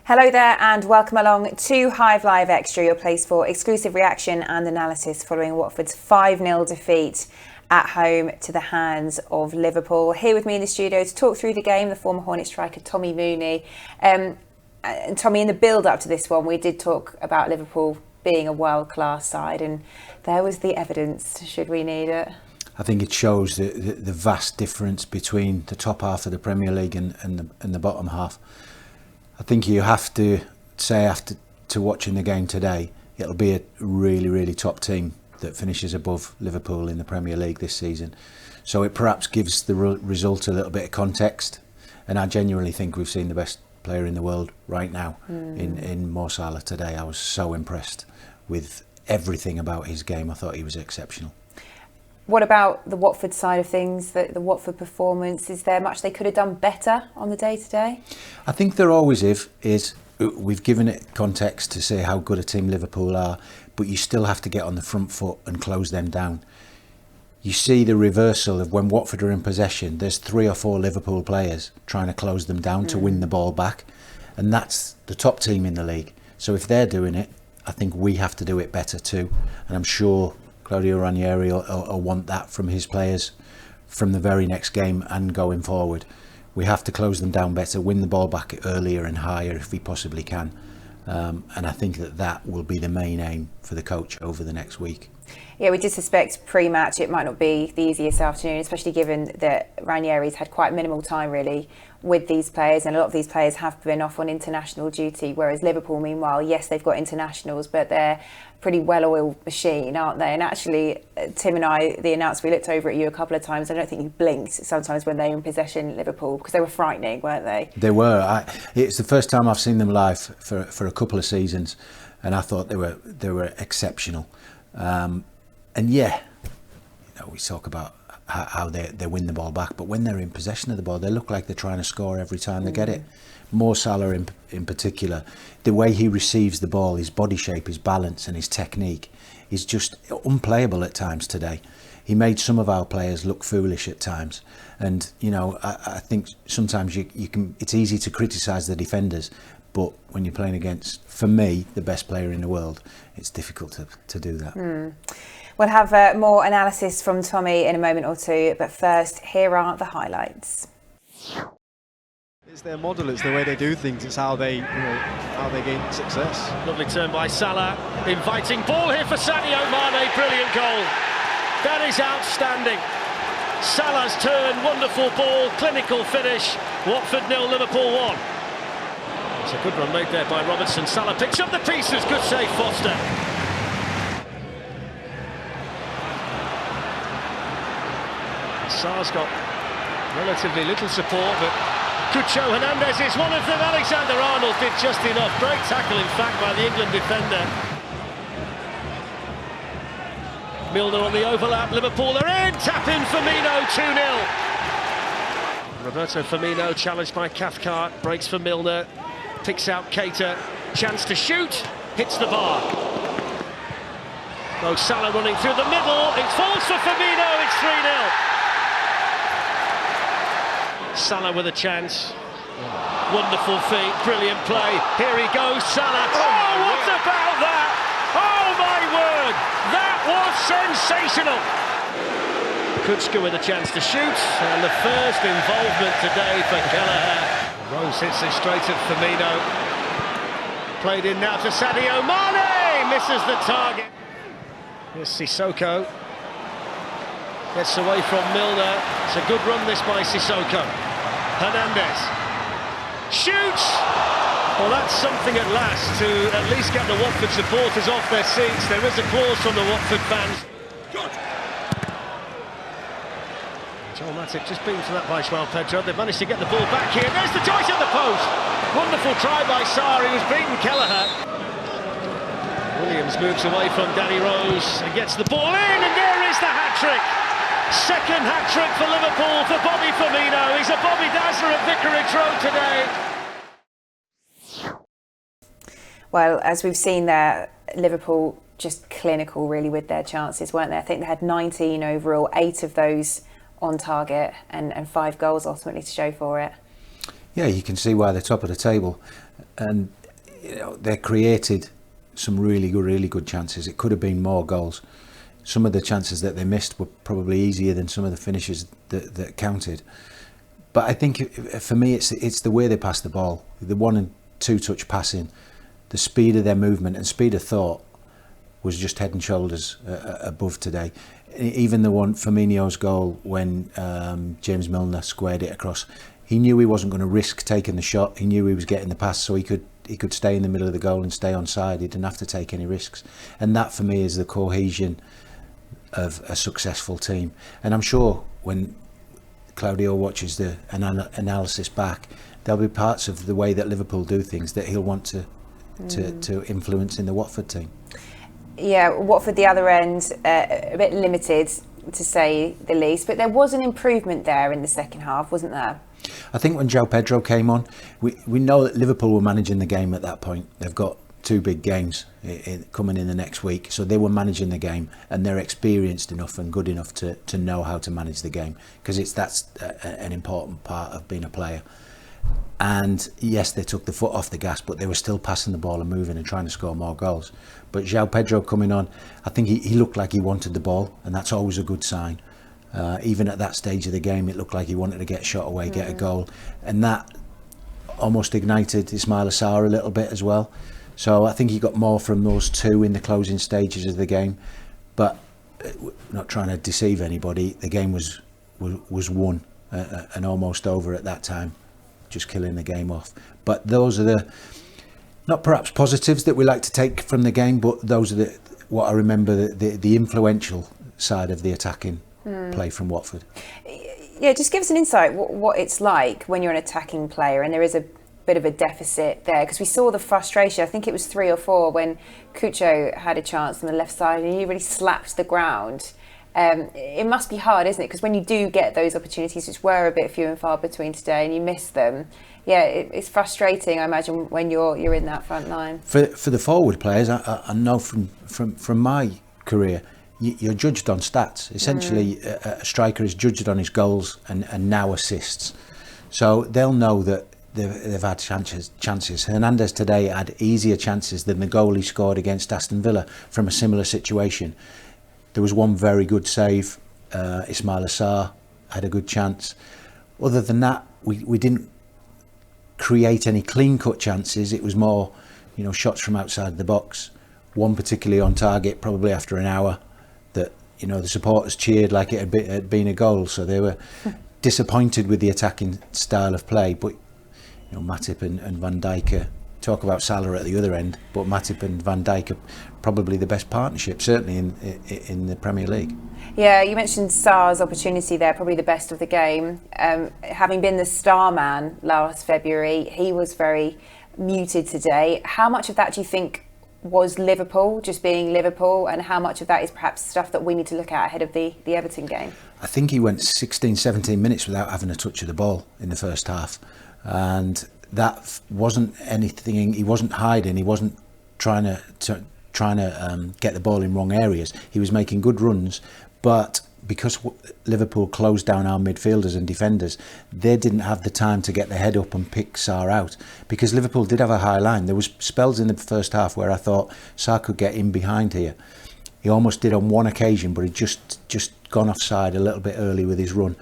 Hello there and welcome along to Hive Live Extra, your place for exclusive reaction and analysis following Watford's 5-0 defeat at home to the hands of Liverpool. Here with me in the studio to talk through the game, the former Hornet striker Tommy Mooney. And Tommy, in the build-up to this one, we did talk about Liverpool being a world-class side, and there was the evidence, should we need it. I think it shows the vast difference between the top half of the Premier League and the bottom half. I think you have to say, after watching the game today, it'll be a really, really top team that finishes above Liverpool in the Premier League this season. So it perhaps gives the result a little bit of context. And I genuinely think we've seen the best player in the world right now in Mo Salah today. I was so impressed with everything about his game. I thought he was exceptional. What about the Watford side of things, the Watford performance? Is there much they could have done better on the day today? I think there always is. We've given it context to say how good a team Liverpool are, but you still have to get on the front foot and close them down. You see the reversal of when Watford are in possession, there's 3 or 4 Liverpool players trying to close them down to win the ball back. And that's the top team in the league. So if they're doing it, I think we have to do it better too. And I'm sure Claudio Ranieri will want that from his players from the very next game and going forward. We have to close them down better, win the ball back earlier and higher if we possibly can. And I think that will be the main aim for the coach over the next week. Yeah, we did suspect pre-match it might not be the easiest afternoon, especially given that Ranieri's had quite minimal time really with these players, and a lot of these players have been off on international duty, whereas Liverpool, meanwhile, yes, they've got internationals, but they're a pretty well-oiled machine, aren't they? And actually, Tim and I, the announcer, we looked over at you a couple of times. I don't think you blinked sometimes when they were in possession, Liverpool, because they were frightening, weren't they? They were. It's the first time I've seen them live for a couple of seasons, and I thought they were exceptional. And yeah, we talk about how they win the ball back, but when they're in possession of the ball, they look like they're trying to score every time they get it. Mo Salah in particular, the way he receives the ball, his body shape, his balance and his technique is just unplayable at times today. He made some of our players look foolish at times. And, I think sometimes it's easy to criticise the defenders, but when you're playing against, for me, the best player in the world, it's difficult to do that. We'll have more analysis from Tommy in a moment or two, but first, here are the highlights. It's their model, it's the way they do things, it's how they gain success. Lovely turn by Salah, inviting ball here for Sadio Mane, brilliant goal. That is outstanding. Salah's turn, wonderful ball, clinical finish. Watford 0, Liverpool 1. It's a good run made there by Robertson. Salah picks up the pieces, good save Foster. Sarr's got relatively little support, but Cucho Hernández is one of them. Alexander-Arnold did just enough. Great tackle, in fact, by the England defender. Milner on the overlap. Liverpool are in. Tap in Firmino, 2-0. Roberto Firmino challenged by Cathcart. Breaks for Milner. Picks out Keita. Chance to shoot. Hits the bar. Mo Salah running through the middle. It falls for Firmino. It's 3-0. Salah with a chance. Wonderful feat, brilliant play. Here he goes, Salah. Oh, what about that? Oh my word, that was sensational. Kuczka with a chance to shoot, and the first involvement today for Kelleher. Rose hits it straight at Firmino. Played in now to Sadio Mane, misses the target. Here's Sissoko. Gets away from Milner. It's a good run this by Sissoko. Hernández shoots. Well, that's something at last to at least get the Watford supporters off their seats. There is applause from the Watford fans. Joel Matip just beaten to that by João Pedro. They've managed to get the ball back here. There's the choice at the post. Wonderful try by Sarr. He was beaten Kelleher. Williams moves away from Danny Rose and gets the ball in, and there is the hat-trick. Second hat-trick for Liverpool for Bobby Firmino. He's a Bobby Dazzler at Vicarage Road today. Well, as we've seen there, Liverpool just clinical really with their chances, weren't they? I think they had 19 overall, 8 of those on target and 5 goals ultimately to show for it. Yeah, you can see why they're top of the table. And they created some really good chances. It could have been more goals. Some of the chances that they missed were probably easier than some of the finishes that counted. But I think for me, it's the way they pass the ball, the 1 and 2 touch passing, the speed of their movement and speed of thought was just head and shoulders above today. Even the one, Firmino's goal, when James Milner squared it across, he knew he wasn't going to risk taking the shot. He knew he was getting the pass, so he could stay in the middle of the goal and stay onside. He didn't have to take any risks. And that for me is the cohesion of a successful team. And I'm sure when Claudio watches the analysis back, there'll be parts of the way that Liverpool do things that he'll want to influence in the Watford team. Yeah, Watford the other end, a bit limited to say the least, but there was an improvement there in the second half, wasn't there? I think when João Pedro came on, we know that Liverpool were managing the game at that point. They've got 2 big games coming in the next week, so they were managing the game, and they're experienced enough and good enough to know how to manage the game, because that's an important part of being a player. And yes, they took the foot off the gas, but they were still passing the ball and moving and trying to score more goals. But João Pedro coming on, I think he looked like he wanted the ball, and that's always a good sign. Even at that stage of the game, it looked like he wanted to get shot away, get a goal, and that almost ignited Ismaïla Sarr a little bit as well. So I think he got more from those 2 in the closing stages of the game. But not trying to deceive anybody, the game was won and almost over at that time, just killing the game off. But those are the, not perhaps positives that we like to take from the game, but those are what I remember, the influential side of the attacking play from Watford. Yeah, just give us an insight what it's like when you're an attacking player and there is a bit of a deficit there, because we saw the frustration. I think it was 3 or 4 when Cucho had a chance on the left side and he really slapped the ground. It must be hard, isn't it? Because when you do get those opportunities, which were a bit few and far between today, and you miss them, yeah, it's frustrating, I imagine, when you're in that front line. For the forward players, I know from my career, you're judged on stats. Essentially, a striker is judged on his goals and now assists. So they'll know that they've had chances. Hernandez today had easier chances than the goal he scored against Aston Villa from a similar situation. There was one very good save. Ismaïla Sarr had a good chance. Other than that, we didn't create any clean-cut chances. It was more, shots from outside the box. One particularly on target, probably after an hour, that the supporters cheered like it had been a goal. So they were disappointed with the attacking style of play. But Matip and Van Dijk, talk about Salah at the other end, but Matip and Van Dijk are probably the best partnership, certainly in the Premier League. Yeah, you mentioned Sarr's opportunity there, probably the best of the game. Having been the star man last February, he was very muted today. How much of that do you think was Liverpool, just being Liverpool, and how much of that is perhaps stuff that we need to look at ahead of the Everton game? I think he went 16, 17 minutes without having a touch of the ball in the first half, and that wasn't anything. He wasn't hiding. He wasn't trying to get the ball in wrong areas. He was making good runs, but because Liverpool closed down our midfielders and defenders, they didn't have the time to get their head up and pick Sarr out, because Liverpool did have a high line. There was spells in the first half where I thought Sarr could get in behind here. He almost did on one occasion, but he just gone offside a little bit early with his run.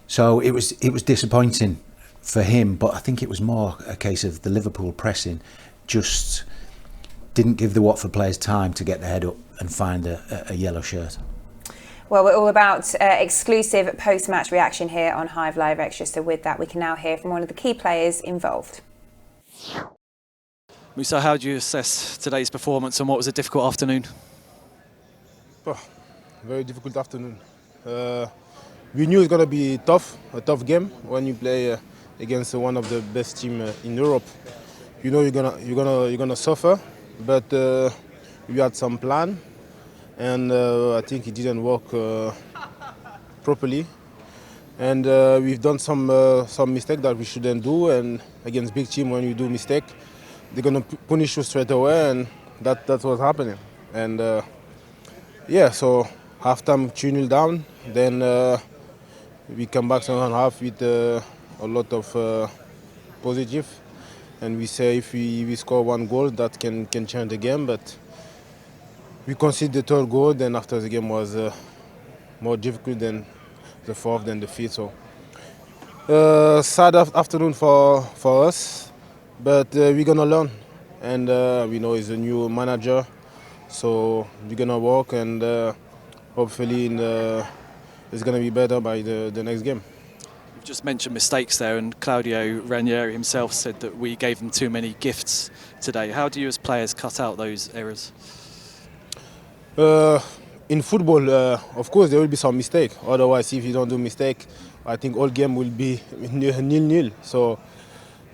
So it was disappointing for him, but I think it was more a case of the Liverpool pressing just didn't give the Watford players time to get their head up and find a yellow shirt. Well, we're all about exclusive post-match reaction here on Hive Live Extra. So with that, we can now hear from one of the key players involved. Moussa, how do you assess today's performance and what was a difficult afternoon? Oh, very difficult afternoon. We knew it's going to be a tough game when you play against one of the best teams in Europe. You know you're gonna suffer, but we had some plan. And I think it didn't work properly, and we've done some mistake that we shouldn't do. And against big team, when you do mistake, they're gonna punish you straight away, and that's what's happening. And so halftime 2-0 down, then we come back second half with a lot of positive, and we say if we score 1 goal, that can change the game. But we conceded the 3rd goal, then after the game was more difficult than the 4th, then the 5th. So sad afternoon for us, but we're gonna learn, and we know he's a new manager, so we're gonna work, and hopefully it's gonna be better by the next game. You've just mentioned mistakes there, and Claudio Ranieri himself said that we gave them too many gifts today. How do you as players cut out those errors? In football, of course, there will be some mistake. Otherwise, if you don't do mistake, I think all game will be 0-0. So,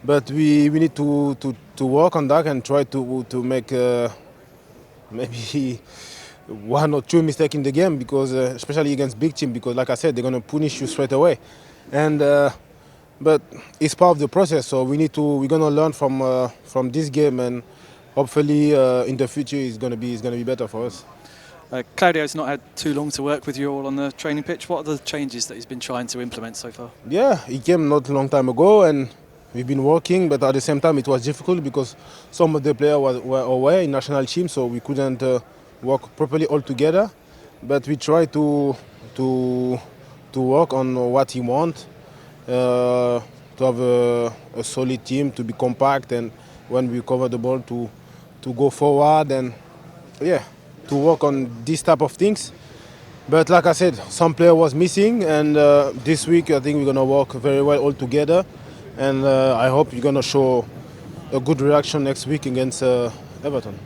but we need to work on that and try to make maybe 1 or 2 mistakes in the game, because especially against big team, because like I said, they're gonna punish you straight away. And but it's part of the process. So we're gonna learn from this game, and hopefully in the future it's gonna be better for us. Claudio's not had too long to work with you all on the training pitch. What are the changes that he's been trying to implement so far? Yeah, he came not a long time ago, and we've been working, but at the same time it was difficult because some of the players were away in national team, so we couldn't work properly all together. But we try to work on what he wants, to have a solid team, to be compact, and when we cover the ball to go forward, and yeah, to work on these type of things. But like I said, some player was missing, and this week I think we're gonna work very well all together, and I hope you're gonna show a good reaction next week against Everton.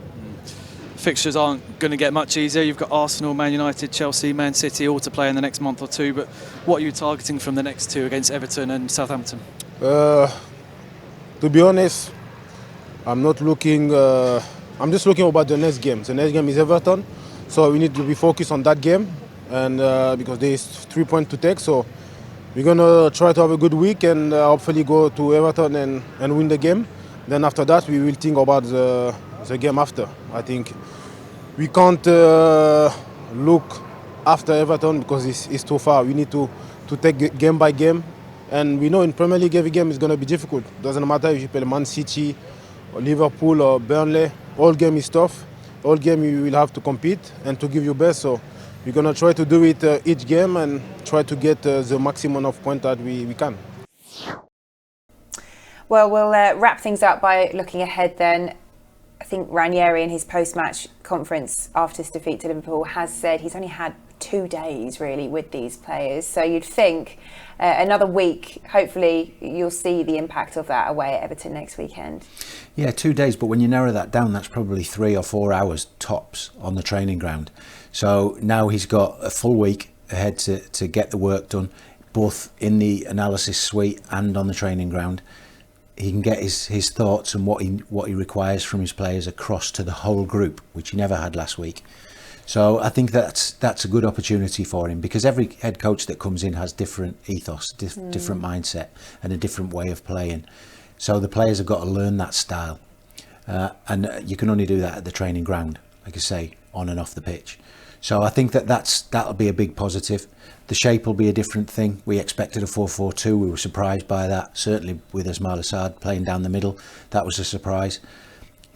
Fixtures aren't going to get much easier. You've got Arsenal, Man United, Chelsea, Man City all to play in the next month or 2, but what are you targeting from the next 2 against Everton and Southampton? To be honest, I'm not looking. I'm just looking about the next game. The next game is Everton, so we need to be focused on that game, and because there is 3 points to take, so we're gonna try to have a good week and hopefully go to Everton and win the game. Then after that, we will think about the game after. I think we can't look after Everton because it's too far. We need to take game by game, and we know in Premier League every game is gonna be difficult. Doesn't matter if you play Man City or Liverpool or Burnley. All game is tough. All game you will have to compete and to give your best. So we're gonna try to do it each game and try to get the maximum of points that we can. Well, we'll wrap things up by looking ahead then. I think Ranieri in his post-match conference after his defeat to Liverpool has said he's only had 2 days really with these players. So you'd think another week, hopefully you'll see the impact of that away at Everton next weekend. Yeah, 2 days, but when you narrow that down, that's probably 3 or 4 hours tops on the training ground. So now he's got a full week ahead to get the work done, both in the analysis suite and on the training ground. He can get his thoughts and what he requires from his players across to the whole group, which he never had last week. So I think that's a good opportunity for him, because every head coach that comes in has different ethos, different mindset and a different way of playing. So the players have got to learn that style, and you can only do that at the training ground, like I say, on and off the pitch. So I think that'll be a big positive. The shape will be a different thing. We expected a 4-4-2. We were surprised by that. Certainly with Ismaïla Sarr playing down the middle, that was a surprise.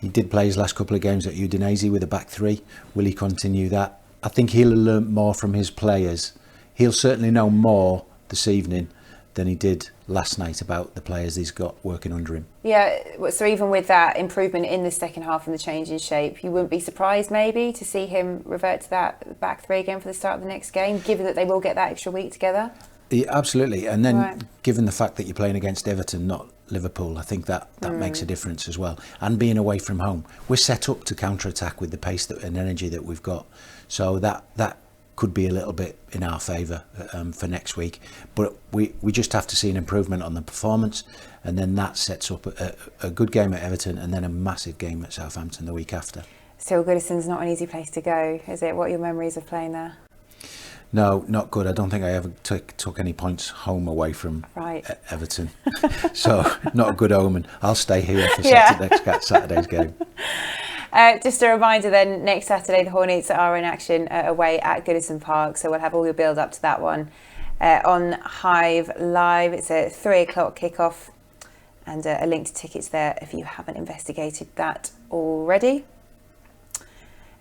He did play his last couple of games at Udinese with a back 3. Will he continue that? I think he'll have learnt more from his players. He'll certainly know more this evening than he did last night about the players he's got working under him. Yeah, so even with that improvement in the second half and the change in shape, you wouldn't be surprised maybe to see him revert to that back 3 again for the start of the next game, given that they will get that extra week together? Yeah, absolutely. And then given the fact that you're playing against Everton, not Liverpool, I think that makes a difference as well. And being away from home, we're set up to counter-attack with the pace and energy that we've got. So that could be a little bit in our favour for next week. But we just have to see an improvement on the performance, and then that sets up a good game at Everton and then a massive game at Southampton the week after. Still, Goodison's not an easy place to go, is it? What are your memories of playing there? No, not good. I don't think I ever took any points home away from Everton. So not a good omen. I'll stay here for Saturday's game. Just a reminder then, next Saturday the Hornets are in action away at Goodison Park, so we'll have all your build up to that one on Hive Live. It's a 3 o'clock kickoff, and a link to tickets there if you haven't investigated that already.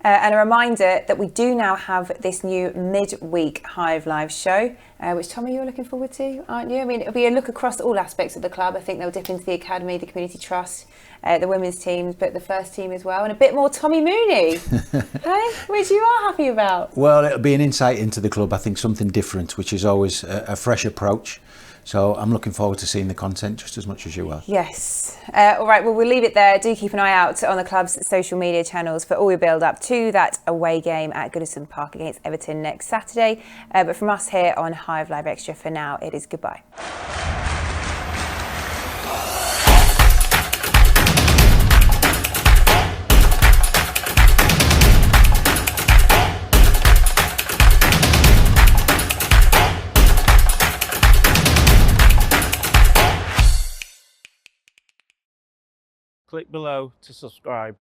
And a reminder that we do now have this new midweek Hive Live show, which, Tommy, you're looking forward to, aren't you? I mean, it'll be a look across all aspects of the club. I think they'll dip into the academy, the community trust, the women's teams, but the first team as well, and a bit more Tommy Mooney, hey, which you are happy about. Well, it'll be an insight into the club. I think something different, which is always a fresh approach. So I'm looking forward to seeing the content just as much as you are. Yes. All right, well, we'll leave it there. Do keep an eye out on the club's social media channels for all your build-up to that away game at Goodison Park against Everton next Saturday. But from us here on Hive Live Extra, for now, it is goodbye. Click below to subscribe.